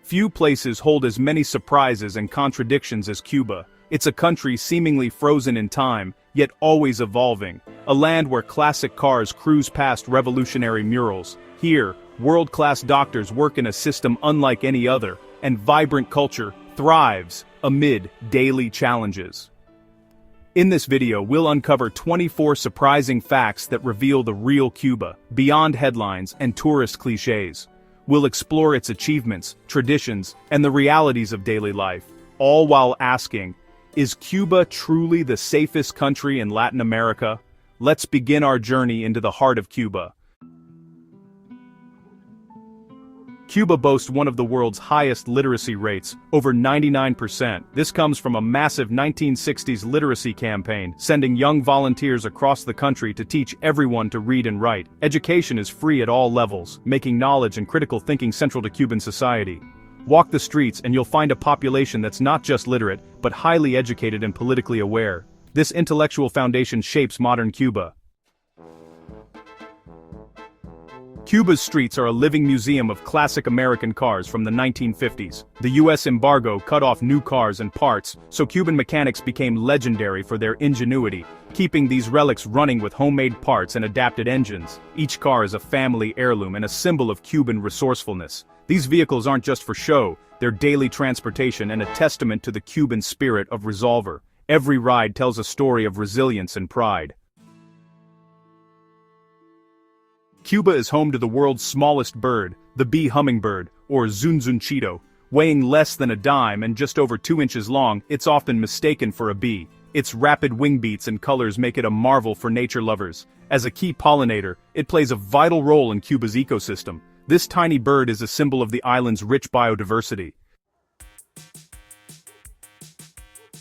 Few places hold as many surprises and contradictions as Cuba. It's a country seemingly frozen in time, yet always evolving. A land where classic cars cruise past revolutionary murals. Here, world-class doctors work in a system unlike any other, and vibrant culture thrives amid daily challenges. In this video, we'll uncover 24 surprising facts that reveal the real Cuba, beyond headlines and tourist cliches. We'll explore its achievements, traditions, and the realities of daily life, all while asking, is Cuba truly the safest country in Latin America? Let's begin our journey into the heart of Cuba. Cuba boasts one of the world's highest literacy rates, over 99%. This comes from a massive 1960s literacy campaign, sending young volunteers across the country to teach everyone to read and write. Education is free at all levels, making knowledge and critical thinking central to Cuban society. Walk the streets and you'll find a population that's not just literate, but highly educated and politically aware. This intellectual foundation shapes modern Cuba. Cuba's streets are a living museum of classic American cars from the 1950s. The US embargo cut off new cars and parts, so Cuban mechanics became legendary for their ingenuity, keeping these relics running with homemade parts and adapted engines. Each car is a family heirloom and a symbol of Cuban resourcefulness. These vehicles aren't just for show, they're daily transportation and a testament to the Cuban spirit of resolver. Every ride tells a story of resilience and pride. Cuba is home to the world's smallest bird, the bee hummingbird, or zunzunchito. Weighing less than a dime and just over 2 inches long, it's often mistaken for a bee. Its rapid wing beats and colors make it a marvel for nature lovers. As a key pollinator, it plays a vital role in Cuba's ecosystem. This tiny bird is a symbol of the island's rich biodiversity.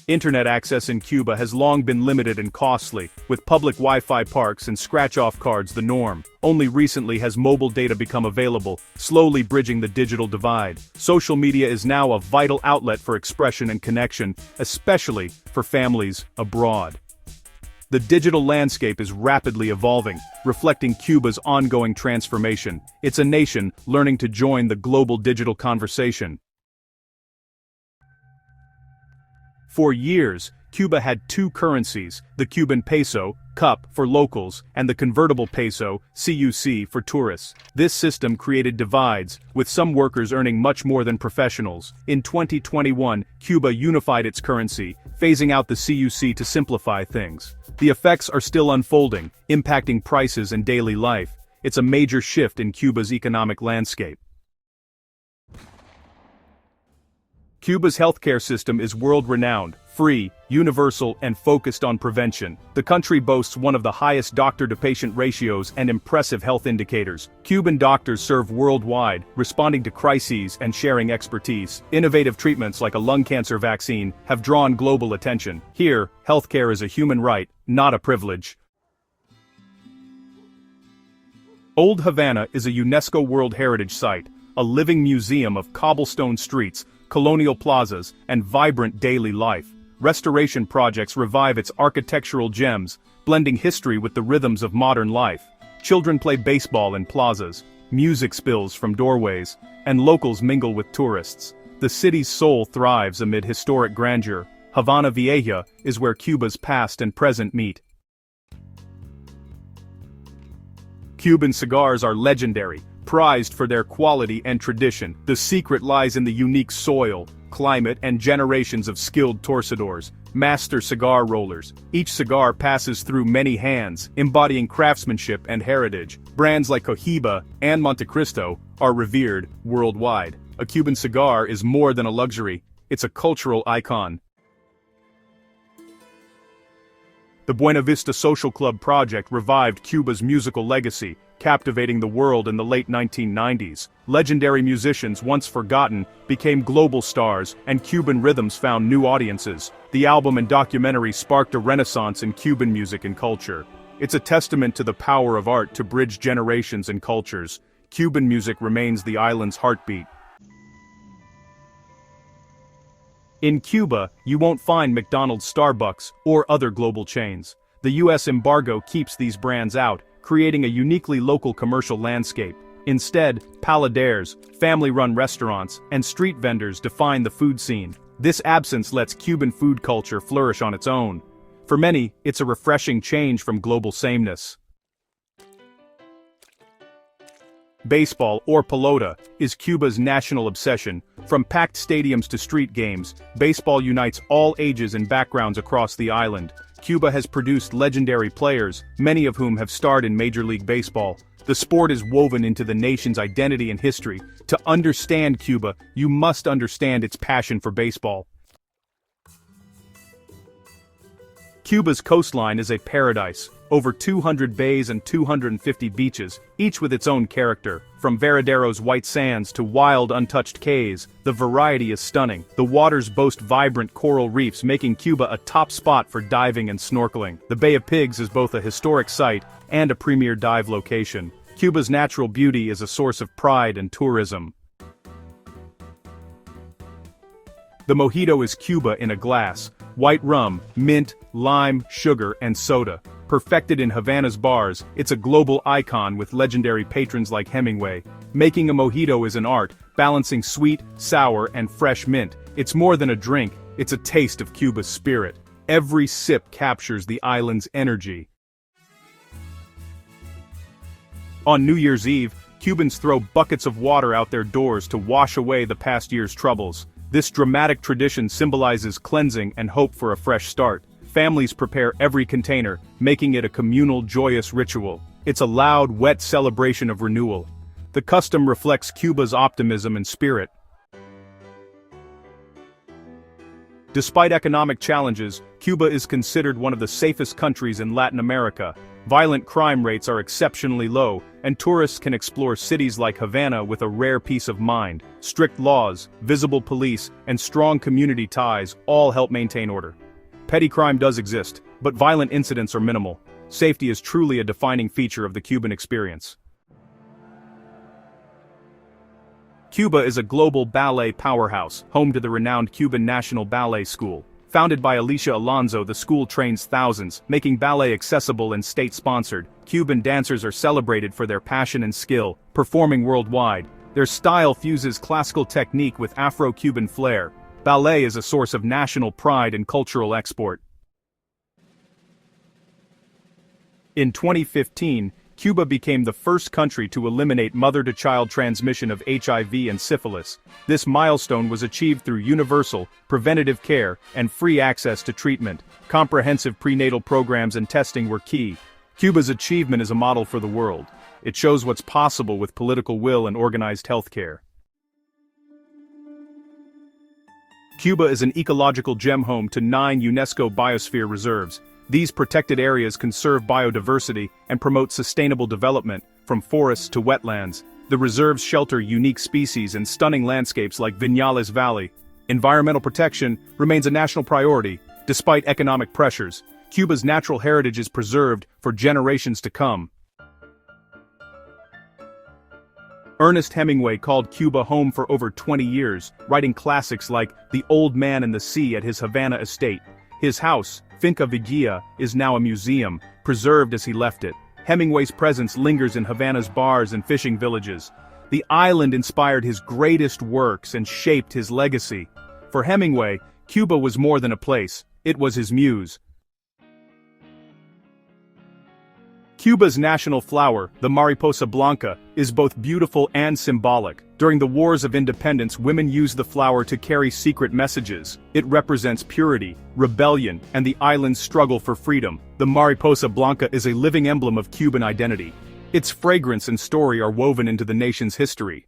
Internet access in Cuba has long been limited and costly, with public Wi-Fi parks and scratch-off cards the norm. Only recently has mobile data become available, slowly bridging the digital divide. Social media is now a vital outlet for expression and connection, especially for families abroad. The digital landscape is rapidly evolving, reflecting Cuba's ongoing transformation. It's a nation learning to join the global digital conversation. For years, Cuba had two currencies, the Cuban peso, CUP, for locals, and the convertible peso, CUC, for tourists. This system created divides, with some workers earning much more than professionals. In 2021, Cuba unified its currency, phasing out the CUC to simplify things. The effects are still unfolding, impacting prices and daily life. It's a major shift in Cuba's economic landscape. Cuba's healthcare system is world-renowned, free, universal, and focused on prevention. The country boasts one of the highest doctor-to-patient ratios and impressive health indicators. Cuban doctors serve worldwide, responding to crises and sharing expertise. Innovative treatments like a lung cancer vaccine have drawn global attention. Here, healthcare is a human right, not a privilege. Old Havana is a UNESCO World Heritage Site, a living museum of cobblestone streets, colonial plazas, and vibrant daily life. Restoration projects revive its architectural gems, blending history with the rhythms of modern life. Children play baseball in plazas, music spills from doorways, and locals mingle with tourists. The city's soul thrives amid historic grandeur. Havana Vieja is where Cuba's past and present meet. Cuban cigars are legendary, prized for their quality and tradition. The secret lies in the unique soil, climate, and generations of skilled torcedores, master cigar rollers. Each cigar passes through many hands, embodying craftsmanship and heritage. Brands like Cohiba and Montecristo are revered worldwide. A Cuban cigar is more than a luxury, it's a cultural icon. The Buena Vista Social Club project revived Cuba's musical legacy, captivating the world in the late 1990s. Legendary musicians once forgotten became global stars, and Cuban rhythms found new audiences. The album and documentary sparked a renaissance in Cuban music and culture. It's a testament to the power of art to bridge generations and cultures. Cuban music remains the island's heartbeat. In Cuba, you won't find McDonald's, Starbucks, or other global chains. The US embargo keeps these brands out, creating a uniquely local commercial landscape. Instead, paladeres, family-run restaurants, and street vendors define the food scene. This absence lets Cuban food culture flourish on its own. For many, it's a refreshing change from global sameness. Baseball, or pelota, is Cuba's national obsession. From packed stadiums to street games, baseball unites all ages and backgrounds across the island. Cuba has produced legendary players, many of whom have starred in Major League Baseball. The sport is woven into the nation's identity and history. To understand Cuba, you must understand its passion for baseball. Cuba's coastline is a paradise. Over 200 bays and 250 beaches, each with its own character. From Varadero's white sands to wild untouched cays, the variety is stunning. The waters boast vibrant coral reefs, making Cuba a top spot for diving and snorkeling. The Bay of Pigs is both a historic site and a premier dive location. Cuba's natural beauty is a source of pride and tourism. The mojito is Cuba in a glass. White rum, mint, lime, sugar, and soda. Perfected in Havana's bars, it's a global icon with legendary patrons like Hemingway. Making a mojito is an art, balancing sweet, sour, and fresh mint. It's more than a drink, it's a taste of Cuba's spirit. Every sip captures the island's energy. On New Year's Eve, Cubans throw buckets of water out their doors to wash away the past year's troubles. This dramatic tradition symbolizes cleansing and hope for a fresh start. Families prepare every container, making it a communal, joyous ritual. It's a loud, wet celebration of renewal. The custom reflects Cuba's optimism and spirit. Despite economic challenges, Cuba is considered one of the safest countries in Latin America. Violent crime rates are exceptionally low, and tourists can explore cities like Havana with a rare peace of mind. Strict laws, visible police, and strong community ties all help maintain order. Petty crime does exist, but violent incidents are minimal. Safety is truly a defining feature of the Cuban experience. Cuba is a global ballet powerhouse, home to the renowned Cuban National Ballet School. Founded by Alicia Alonso, the school trains thousands, making ballet accessible and state-sponsored. Cuban dancers are celebrated for their passion and skill, performing worldwide. Their style fuses classical technique with Afro-Cuban flair. Ballet is a source of national pride and cultural export. In 2015, Cuba became the first country to eliminate mother-to-child transmission of HIV and syphilis. This milestone was achieved through universal, preventative care, and free access to treatment. Comprehensive prenatal programs and testing were key. Cuba's achievement is a model for the world. It shows what's possible with political will and organized healthcare. Cuba is an ecological gem home to 9 UNESCO biosphere reserves. These protected areas conserve biodiversity and promote sustainable development, from forests to wetlands. The reserves shelter unique species and stunning landscapes like Viñales Valley. Environmental protection remains a national priority, despite economic pressures. Cuba's natural heritage is preserved for generations to come. Ernest Hemingway called Cuba home for over 20 years, writing classics like The Old Man and the Sea at his Havana estate. His house, Finca Vigía, is now a museum, preserved as he left it. Hemingway's presence lingers in Havana's bars and fishing villages. The island inspired his greatest works and shaped his legacy. For Hemingway, Cuba was more than a place, it was his muse. Cuba's national flower, the mariposa blanca, is both beautiful and symbolic. During the wars of independence, women used the flower to carry secret messages. It represents purity, rebellion, and the island's struggle for freedom. The mariposa blanca is a living emblem of Cuban identity. Its fragrance and story are woven into the nation's history.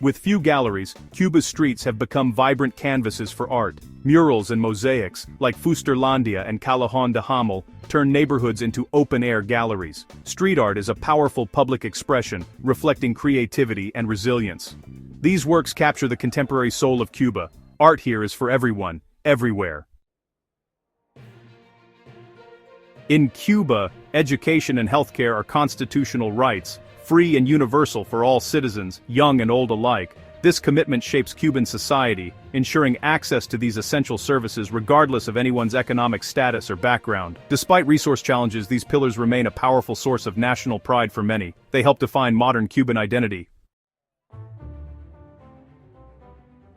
With few galleries, Cuba's streets have become vibrant canvases for art. Murals and mosaics, like Fusterlandia and Callejón de Jamal, turn neighborhoods into open-air galleries. Street art is a powerful public expression, reflecting creativity and resilience. These works capture the contemporary soul of Cuba. Art here is for everyone, everywhere. In Cuba, education and healthcare are constitutional rights, free and universal for all citizens, young and old alike. This commitment shapes Cuban society, ensuring access to these essential services regardless of anyone's economic status or background. Despite resource challenges, these pillars remain a powerful source of national pride for many. They help define modern Cuban identity.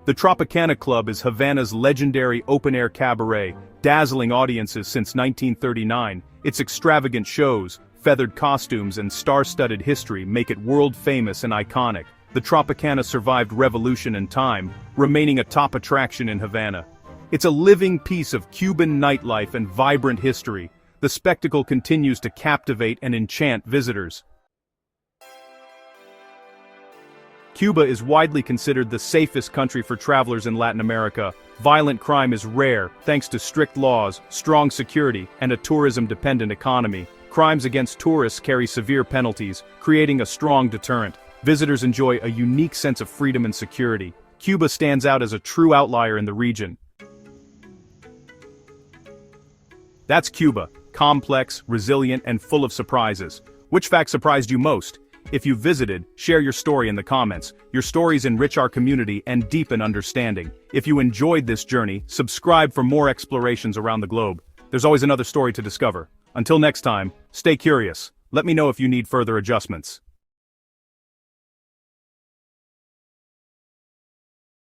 The Tropicana Club is Havana's legendary open-air cabaret, dazzling audiences since 1939. Its extravagant shows, feathered costumes, and star-studded history make it world-famous and iconic. The Tropicana survived revolution and time, remaining a top attraction in Havana. It's a living piece of Cuban nightlife and vibrant history. The spectacle continues to captivate and enchant visitors. Cuba is widely considered the safest country for travelers in Latin America. Violent crime is rare, thanks to strict laws, strong security, and a tourism-dependent economy. Crimes against tourists carry severe penalties, creating a strong deterrent. Visitors enjoy a unique sense of freedom and security. Cuba stands out as a true outlier in the region. That's Cuba, complex, resilient, and full of surprises. Which fact surprised you most? If you visited, share your story in the comments. Your stories enrich our community and deepen understanding. If you enjoyed this journey, subscribe for more explorations around the globe. There's always another story to discover. Until next time, stay curious. Let me know if you need further adjustments.